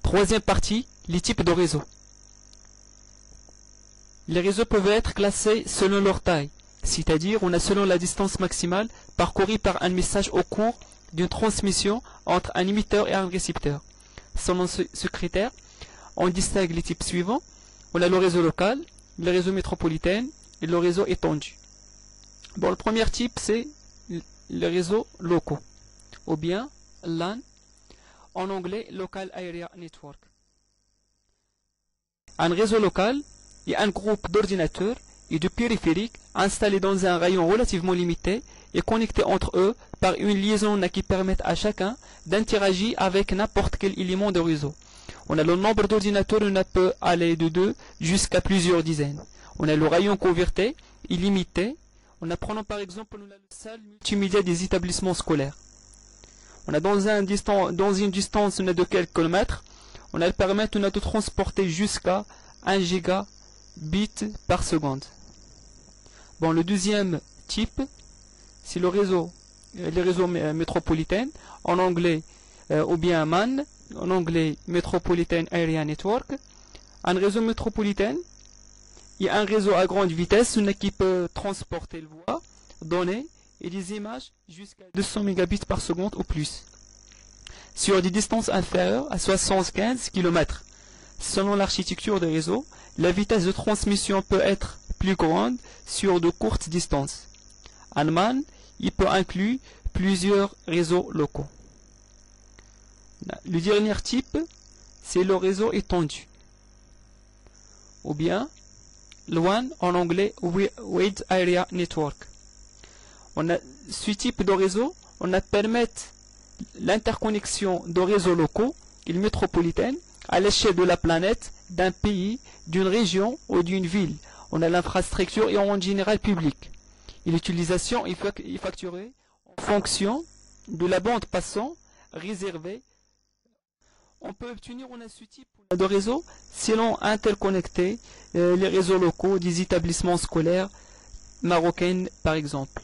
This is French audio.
Troisième partie, les types de réseaux. Les réseaux peuvent être classés selon leur taille, c'est-à-dire on a selon la distance maximale parcourue par un message au cours d'une transmission entre un émetteur et un récepteur. Selon ce critère, on distingue les types suivants. On a le réseau local, le réseau métropolitain et le réseau étendu. Bon, le premier type, c'est les réseaux locaux, ou bien LAN, en anglais Local Area Network. Un réseau local est un groupe d'ordinateurs et de périphériques installés dans un rayon relativement limité et connectés entre eux par une liaison qui permet à chacun d'interagir avec n'importe quel élément de réseau. On a le nombre d'ordinateurs, on peut aller de 2 jusqu'à plusieurs dizaines. On a le rayon converté illimité. On a, prenons par exemple la salle multimédia des établissements scolaires. On a dans une distance de quelques kilomètres, on a permet de transporter jusqu'à 1 gigabit par seconde. Bon, le deuxième type, c'est les réseaux métropolitains, en anglais ou bien MAN, en anglais Metropolitan Area Network. Un réseau métropolitain est un réseau à grande vitesse qui peut transporter les voix, données et des images jusqu'à 200 mégabits par seconde ou plus, sur des distances inférieures à 75 km. Selon l'architecture des réseaux, la vitesse de transmission peut être plus grande sur de courtes distances. Un MAN, il peut inclure plusieurs réseaux locaux. Le dernier type, c'est le réseau étendu, ou bien le WAN en anglais Wide Area Network. On a ce type de réseau, on a permis l'interconnexion de réseaux locaux et métropolitains à l'échelle de la planète, d'un pays, d'une région ou d'une ville. On a l'infrastructure et en général publique. Et l'utilisation est facturée en fonction de la bande passant réservée. On peut obtenir ce type de réseau selon interconnecter les réseaux locaux des établissements scolaires marocains par exemple.